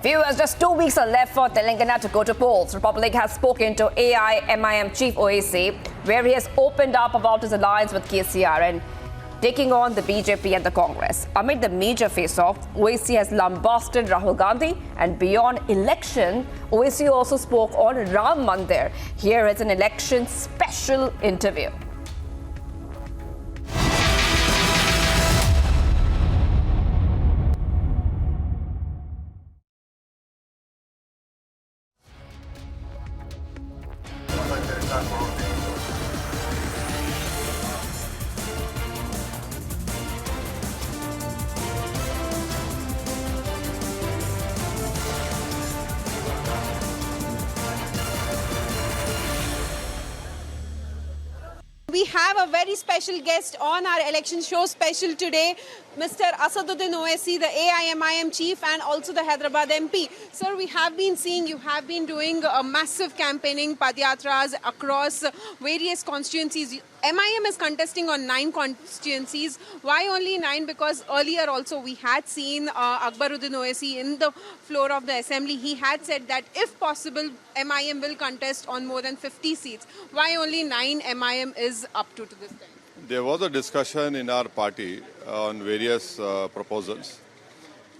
Viewers, just 2 weeks are left for Telangana to go to polls. Republic has spoken to AIMIM Chief Owaisi, where he has opened up about his alliance with KCR and taking on the BJP and the Congress. Amid the major face-off, Owaisi has lambasted Rahul Gandhi, and beyond election, Owaisi also spoke on Ram Mandir. Here is an election special interview. We have a very special guest on our election show special today, Mr. Asaduddin Owaisi, the AIMIM chief and also the Hyderabad MP. Sir, we have been seeing you have been doing a massive campaigning, padyatras across various constituencies. MIM is contesting on 9 constituencies. Why only 9? Because earlier also we had seen Akbaruddin Owaisi in the floor of the assembly. He had said that if possible, MIM will contest on more than 50 seats. Why only 9 MIM is up to this time? There was a discussion in our party on various proposals.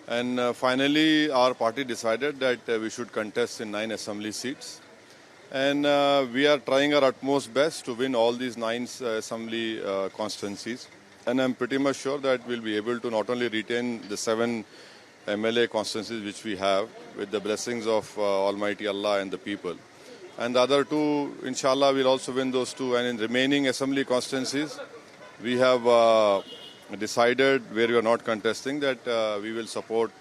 And finally, our party decided that we should contest in 9 assembly seats. And we are trying our utmost best to win all these 9 assembly constituencies. And I'm pretty much sure that we'll be able to not only retain the 7 MLA constituencies which we have with the blessings of Almighty Allah and the people. And the other 2, inshallah, we'll also win those 2. And in remaining assembly constituencies, we have decided where we are not contesting that we will support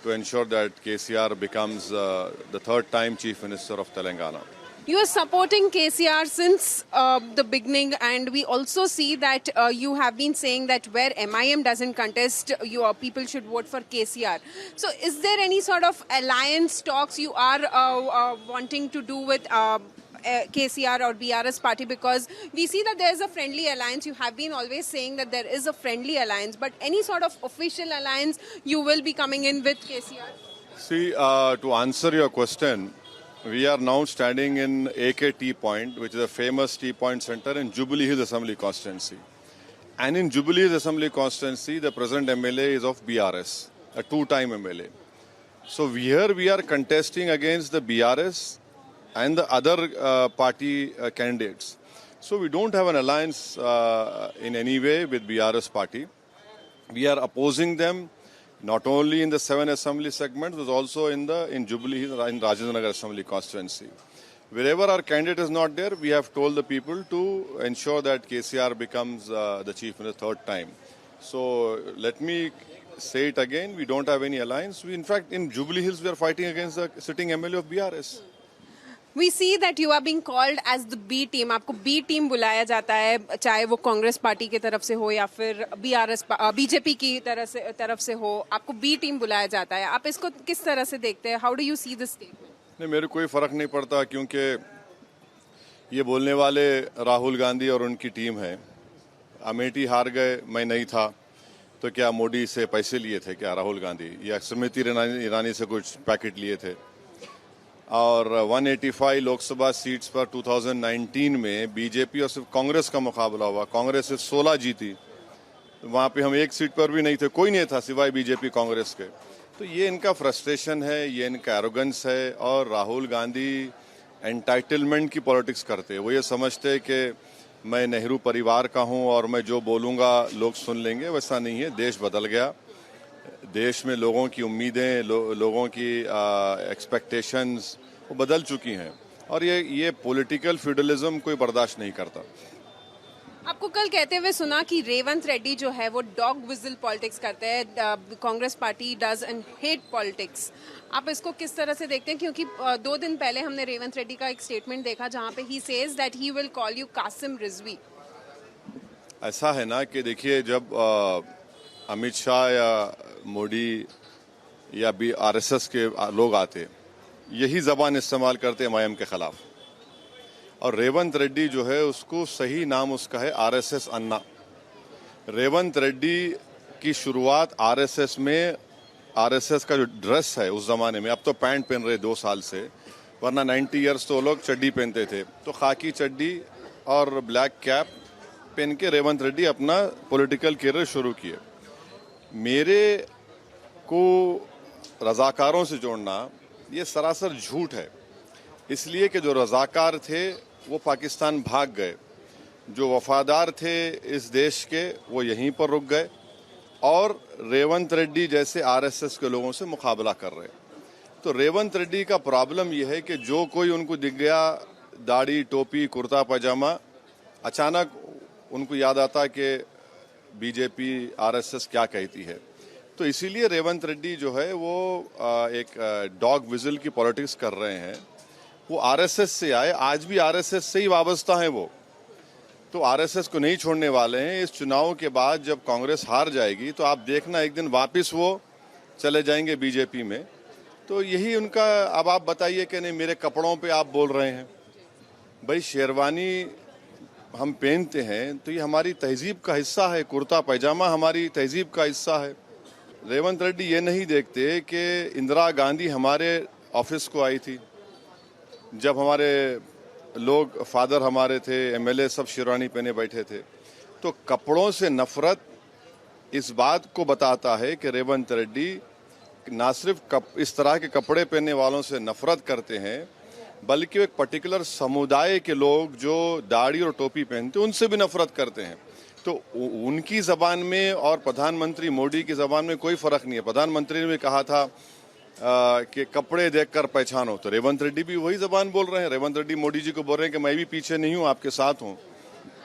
to ensure that KCR becomes the 3rd time Chief Minister of Telangana. You are supporting KCR since the beginning, and we also see that you have been saying that where MIM doesn't contest, your people should vote for KCR. So is there any sort of alliance talks you are wanting to do with KCR or BRS party? Because we see that there is a friendly alliance. You have been always saying that there is a friendly alliance, but any sort of official alliance you will be coming in with KCR? See, to answer your question, we are now standing in AK Tea Point, which is a famous tea point center in Jubilee Hills Assembly Constituency. And in Jubilee Hills Assembly Constituency, the present MLA is of BRS, a 2-time MLA. So here we are contesting against the BRS and the other party candidates. So we don't have an alliance in any way with BRS party. We are opposing them not only in the 7 assembly segments, but also in Jubilee Hills, in Rajendra Nagar Assembly Constituency. Wherever our candidate is not there, we have told the people to ensure that KCR becomes the chief in the 3rd time. So let me say it again, we don't have any alliance. In fact, in Jubilee Hills, we are fighting against the sitting MLA of BRS. We see that you are being called as the B team. आपको B team बुलाया जाता है, चाहे वो Congress party की तरफ से हो या फिर बीजेपी की तरफ से हो, आपको B team बुलाया जाता है. आप इसको किस तरह से देखते हैं? How do you see this statement? नहीं, मेरे कोई फर्क नहीं पड़ता, क्योंकि ये बोलने वाले राहुल गांधी और उनकी टीम है. अमेठी हार गए, मैं नहीं था, तो क्या मोदी से पैसे लिए थे क्या राहुल गांधी, या स्मृति ईरानी से कुछ पैकेट लिए थे? और 185 लोकसभा सीट्स पर 2019 में बीजेपी और सिर्फ कांग्रेस का मुकाबला हुआ. कांग्रेस से 16 जीती. वहाँ पे हम 1 सीट पर भी नहीं थे, कोई नहीं था सिवाय बीजेपी कांग्रेस के. तो ये इनका फ्रस्ट्रेशन है, ये इनका एरोगेंस है. और राहुल गांधी एंटाइटलमेंट की पॉलिटिक्स करते हैं. वो ये समझते हैं कि मैं नेहरू परिवार का हूँ और मैं जो बोलूँगा लोग सुन लेंगे. वैसा नहीं है. देश बदल गया. देश में लोगों की उम्मीदें, लोगों की एक्सपेक्टेशंस वो बदल चुकी हैं. और ये पॉलिटिकल फ्यूडलिज्म कोई बर्दाश्त नहीं करता. आपको कल कहते हुए सुना कि रेवंत रेड्डी जो है वो डॉग विजिल पॉलिटिक्स करते हैं. Congress party does and hate politics. आप इसको किस तरह से देखते हैं? क्योंकि 2 दिन पहले हमने रेवंत रेड्डी का एक स्टेटमेंट देखा जहां पे he says that he will call you Kasim Rizvi. ऐसा है ना कि देखिए, जब अमित शाह या मोदी या भी आरएसएस के लोग आते, यही जबान इस्तेमाल करते MIM के खिलाफ. और रेवंत रेड्डी जो है, उसको सही नाम उसका है आरएसएस अन्ना. रेवंत रेड्डी की शुरुआत आरएसएस में आरएसएस का जो ड्रेस है उस जमाने में, अब तो पैंट पहन रहे 2 साल से, वरना 90 इयर्स तो लोग चड्डी पहनते थे। तो खाकी चड्डी और ब्लैक कैप पहन के रेवंत रेड्डी अपना पॉलिटिकल करियर शुरू किए। मेरे को रजाकारों से जोड़ना ये सरासर झूठ है, इसलिए कि जो रजाकार थे वो पाकिस्तान भाग गए, जो वफादार थे इस देश के वो यहीं पर रुक गए और रेवंत रेड्डी जैसे आरएसएस के लोगों से मुकाबला कर रहे। तो रेवंत रेड्डी का प्रॉब्लम यह है कि जो कोई उनको दिख गया दाढ़ी टोपी कुर्ता पैजामा, अचानक उनको याद आता कि बीजेपी आरएसएस क्या कहती है। तो इसीलिए रेवंत रेड्डी जो है वो एक डॉग विजिल की पॉलिटिक्स कर रहे हैं। वो आरएसएस से आए, आज भी आरएसएस से ही वाबस्ता है वो, तो आरएसएस को नहीं छोड़ने वाले हैं। इस चुनाव के बाद जब कांग्रेस हार जाएगी तो आप देखना एक दिन वापस वो चले जाएंगे बीजेपी में। तो यही उनका, अब आप बताइए कि नहीं मेरे कपड़ों पे आप बोल रहे हैं, भाई शेरवानी हम पहनते हैं तो ये हमारी तहजीब का हिस्सा है, कुर्ता पैजामा हमारी तहजीब का हिस्सा है। रेवंत रेड्डी ये नहीं देखते कि इंदिरा गांधी हमारे ऑफिस को आई थी, जब हमारे लोग फादर हमारे थे एमएलए सब शेरवानी पहने बैठे थे। तो कपड़ों से नफरत इस बात को बताता है कि रेवंत रेड्डी ना सिर्फ इस तरह के कपड़े पहनने वालों से नफरत करते हैं, बल्कि एक पर्टिकुलर समुदाय के लोग जो दाढ़ी और टोपी पहनते हैं उनसे भी नफरत करते हैं। तो उनकी जबान में और प्रधानमंत्री मोदी की जबान में कोई फर्क नहीं है। प्रधानमंत्री ने भी कहा था कि कपड़े देखकर पहचानो, तो रेवंत रेड्डी भी वही जबान बोल रहे हैं। रेवंत रेड्डी मोदी जी को बोल रहे हैं कि मैं भी पीछे नहीं हूं, आपके साथ हूं।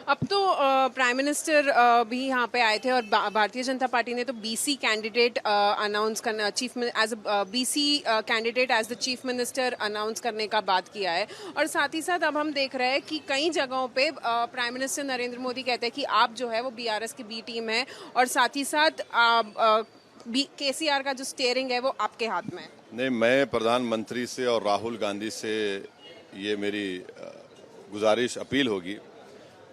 अब तो प्राइम मिनिस्टर भी यहाँ पे आए थे और भारतीय जनता पार्टी ने तो बीसी कैंडिडेट अनाउंस करना, chief as BC candidate as the chief minister announce करने का बात किया है। और साथ ही साथ अब हम देख रहे हैं कि कई जगहों पे प्राइम मिनिस्टर नरेंद्र मोदी कहते हैं कि आप जो है वो बीआरएस की बी टीम है और साथ ही साथ केसीआर का जो स्टीयरिंग है वो आपके हाथ में है। नहीं, मैं प्रधानमंत्री से और राहुल गांधी से ये मेरी गुजारिश अपील होगी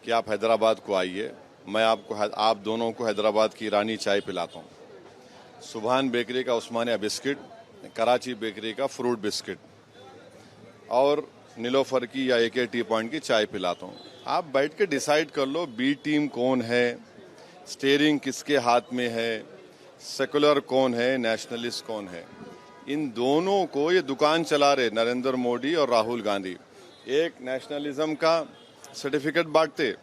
कि आप हैदराबाद को आइए, मैं आप दोनों को हैदराबाद की ईरानी चाय पिलाता हूँ। सुभान बेकरी का उस्मानिया बिस्किट, कराची बेकरी का फ्रूट बिस्किट और नीलोफर की या एके टी पॉइंट की चाय पिलाता हूँ। आप बैठ के डिसाइड कर लो बी टीम कौन है, स्टीयरिंग किसके हाथ में है, सेकुलर कौन है, नेशनलिस्ट कौन है। इन दोनों को ये दुकान चला रहे नरेंद्र मोदी और राहुल गांधी, एक नेशनलिज्म का सर्टिफिकेट बांटते,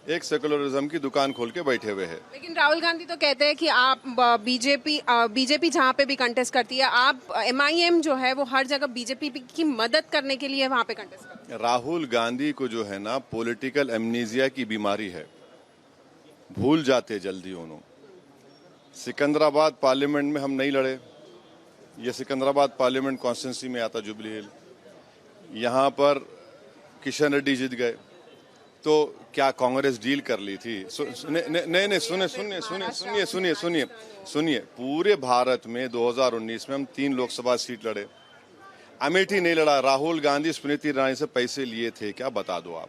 एक सेकुलरिज्म की दुकान खोल के बैठे हुए हैं। लेकिन राहुल गांधी तो कहते हैं कि आप बीजेपी जहाँ पे भी कंटेस्ट करती है, आप एमआईएम जो है वो हर जगह बीजेपी की मदद करने के लिए वहाँ पे कंटेस्ट करती है। राहुल गांधी को जो है ना पॉलिटिकल एमनीजिया की बीमारी है, भूल जाते जल्दी उन्होंने। सिकंदराबाद पार्लियामेंट में हम नहीं लड़े, ये सिकंदराबाद पार्लियामेंट कॉन्स्टिट्यूंसी में आता जुबली हिल, यहाँ पर किशन रेड्डी जीत गए। तो क्या कांग्रेस डील कर ली थी? नहीं, सुनिए, पूरे भारत में 2019 में हम 3 लोकसभा सीट लड़े, अमेठी नहीं लड़ा। राहुल गांधी स्मृति ईरानी से पैसे लिए थे क्या, बता दो आप।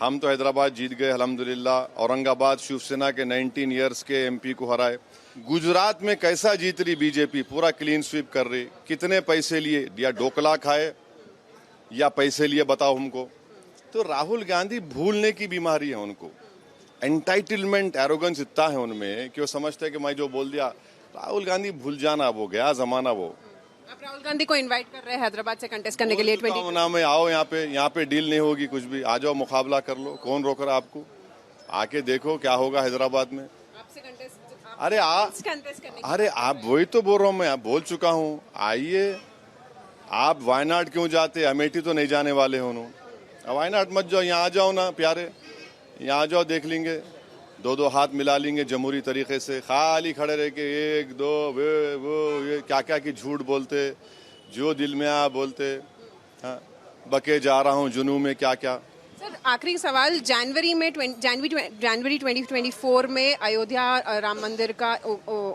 हम तो हैदराबाद जीत गए अल्हम्दुलिल्लाह। औरंगाबाद शिवसेना के 19 इयर्स के एमपी को हराए। गुजरात में कैसा जीत रही बीजेपी, पूरा क्लीन स्वीप कर रही। कितने पैसे लिए, या डोकला खाए या पैसे लिए, बताओ हमको। तो राहुल गांधी भूलने की बीमारी है उनको, एंटाइटलमेंट एरोगेंस इतना है उनमें कि वो समझते हैं कि मैं जो बोल दिया। राहुल गांधी भूल जाना, वो गया जमाना। वो आप राहुल गांधी को इनवाइट कर रहे हैं हैदराबाद से कंटेस्ट करने के लिए 20 नाम है, आओ यहाँ पे डील नहीं होगी कुछ भी, आ जाओ मुकाबला कर लो, कौन रोक रहा आपको। आके देखो क्या होगा हैदराबाद में। आपसे कंटेस्ट अरे आप वही तो बोल रहा हूँ, मैं बोल चुका हूँ। आइए, आप वायनाड क्यों जाते, अमेठी तो नहीं जाने वाले हो उन्होंने। वायनाड मत जाओ, यहाँ आ जाओ ना प्यारे, यहाँ आ जाओ, देख लेंगे, 2 हाथ मिला लेंगे जमहूरी तरीके से। खाली खड़े रह के 1 2 वो ये क्या क्या की झूठ बोलते, जो दिल में आ बोलते। हाँ, बके जा रहा हूँ जुनू में क्या क्या। सर आखिरी सवाल, जनवरी 2024 में अयोध्या राम मंदिर का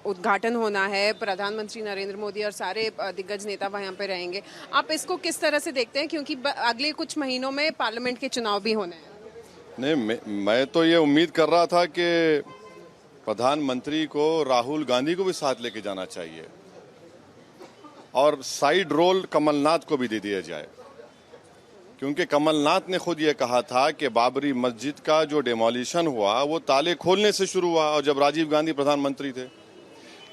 उद्घाटन होना है। प्रधानमंत्री नरेंद्र मोदी और सारे दिग्गज नेता वहाँ पे रहेंगे। आप इसको किस तरह से देखते हैं, क्योंकि अगले कुछ महीनों में पार्लियामेंट के चुनाव भी होने हैं? नहीं, मैं तो ये उम्मीद कर रहा था कि प्रधानमंत्री को राहुल गांधी को भी साथ लेके जाना चाहिए। और साइड रोल कमलनाथ को भी दे दिया जाए, क्योंकि कमलनाथ ने खुद ये कहा था कि बाबरी मस्जिद का जो डिमोलिशन हुआ वो ताले खोलने से शुरू हुआ, और जब राजीव गांधी प्रधानमंत्री थे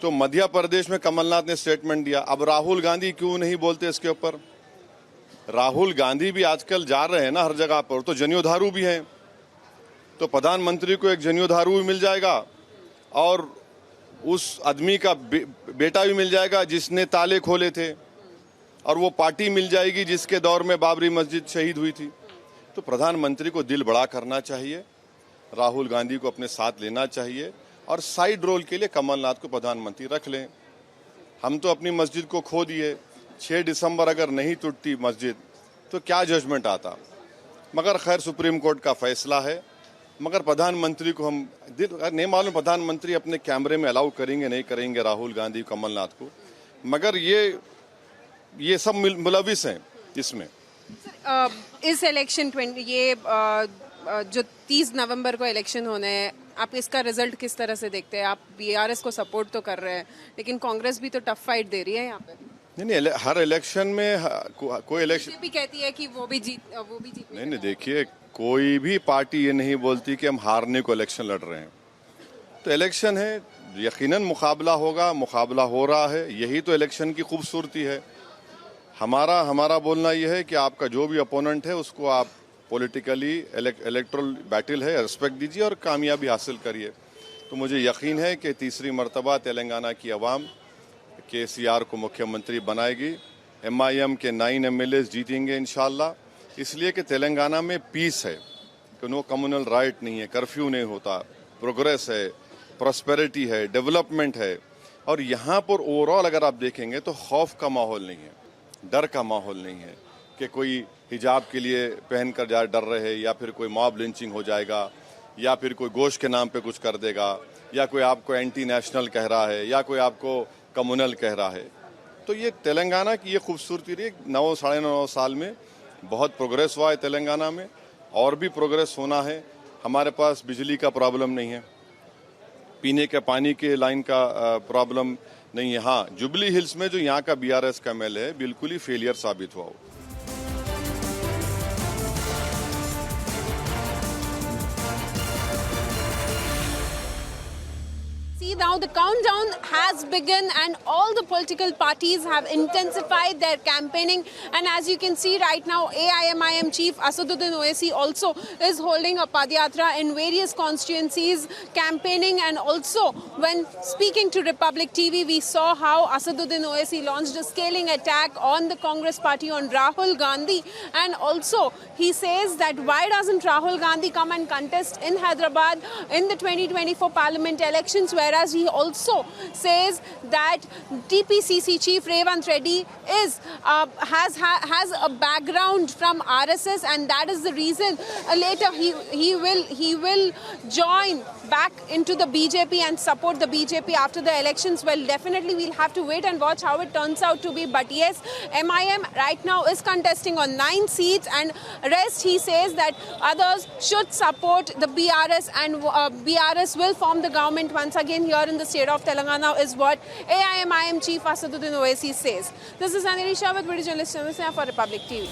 तो मध्य प्रदेश में कमलनाथ ने स्टेटमेंट दिया। अब राहुल गांधी क्यों नहीं बोलते इसके ऊपर? राहुल गांधी भी आजकल जा रहे हैं ना हर जगह पर, तो जनियोधारू भी हैं, तो प्रधानमंत्री को एक जनियोधारू भी मिल जाएगा और उस आदमी का बेटा भी मिल जाएगा जिसने ताले खोले थे, और वो पार्टी मिल जाएगी जिसके दौर में बाबरी मस्जिद शहीद हुई थी। तो प्रधानमंत्री को दिल बड़ा करना चाहिए, राहुल गांधी को अपने साथ लेना चाहिए, और साइड रोल के लिए कमलनाथ को प्रधानमंत्री रख लें। हम तो अपनी मस्जिद को खो दिए, 6 दिसंबर अगर नहीं टूटती मस्जिद तो क्या जजमेंट आता, मगर खैर सुप्रीम कोर्ट का फैसला है। मगर प्रधानमंत्री को हम नहीं मालूम प्रधानमंत्री अपने कैमरे में अलाउ करेंगे नहीं करेंगे राहुल गांधी कमलनाथ को, मगर ये सब मुलविस हैं इसमें। इस इलेक्शन जो 30 नवंबर को इलेक्शन होने हैं, आप इसका रिजल्ट किस तरह से देखते हैं? आप बीआरएस को सपोर्ट तो कर रहे हैं, लेकिन कांग्रेस भी तो टफ फाइट दे रही है यहाँ पे। नहीं, हर इलेक्शन में कोई इलेक्शन भी कहती है कि वो भी जीत नहीं, देखिए कोई भी पार्टी ये नहीं बोलती कि हम हारने को इलेक्शन लड़ रहे हैं। तो इलेक्शन है, यकीनन मुकाबला होगा, मुकाबला हो रहा है, यही तो इलेक्शन की खूबसूरती है। हमारा बोलना यह है कि आपका जो भी अपोनेंट है उसको आप पॉलिटिकली इलेक्टोरल बैटल है, रिस्पेक्ट दीजिए और कामयाबी हासिल करिए। तो मुझे यकीन है कि तीसरी मर्तबा तेलंगाना की आवाम केसीआर को मुख्यमंत्री बनाएगी। MIM के 9 MLAs जीतेंगे इंशाल्लाह, इसलिए कि तेलंगाना में पीस है, कि नो कम्युनल राइट नहीं है, कर्फ्यू नहीं होता, प्रोग्रेस है, प्रॉस्पेरिटी है, डेवलपमेंट है। और यहाँ पर ओवरऑल अगर आप देखेंगे तो खौफ का माहौल नहीं है, डर का माहौल नहीं है कि कोई हिजाब के लिए पहन कर जा डर रहे, या फिर कोई मॉब लिंचिंग हो जाएगा, या फिर कोई गोश्त के नाम पे कुछ कर देगा, या कोई आपको एंटी नेशनल कह रहा है, या कोई आपको कम्युनल कह रहा है। तो ये तेलंगाना की ये खूबसूरती रही। 9 साढ़े 9 साल में बहुत प्रोग्रेस हुआ है तेलंगाना में, और भी प्रोग्रेस होना है। हमारे पास बिजली का प्रॉब्लम नहीं है, पीने के पानी के लाइन का प्रॉब्लम नहीं है। हाँ, जुबली हिल्स में जो यहाँ का BRS का MLA है बिल्कुल ही फेलियर साबित हुआ। See, now the countdown has begun and all the political parties have intensified their campaigning, and as you can see right now, AIMIM chief Asaduddin Owaisi also is holding a padayatra in various constituencies campaigning. And also when speaking to Republic TV, we saw how Asaduddin Owaisi launched a scaling attack on the Congress party, on Rahul Gandhi, and also he says that why doesn't Rahul Gandhi come and contest in Hyderabad in the 2024 parliament elections, whereas he also says that TPCC chief Revant Reddy has a background from RSS, and that is the reason later he will join back into the BJP and support the BJP after the elections. Well, definitely we'll have to wait and watch how it turns out to be. But yes, MIM right now is contesting on 9 seats, and rest he says that others should support the BRS, and BRS will form the government once again here in the state of Telangana, is what AIMIM chief Asaduddin Owaisi says. This is Anirisha with video journalist for Republic TV.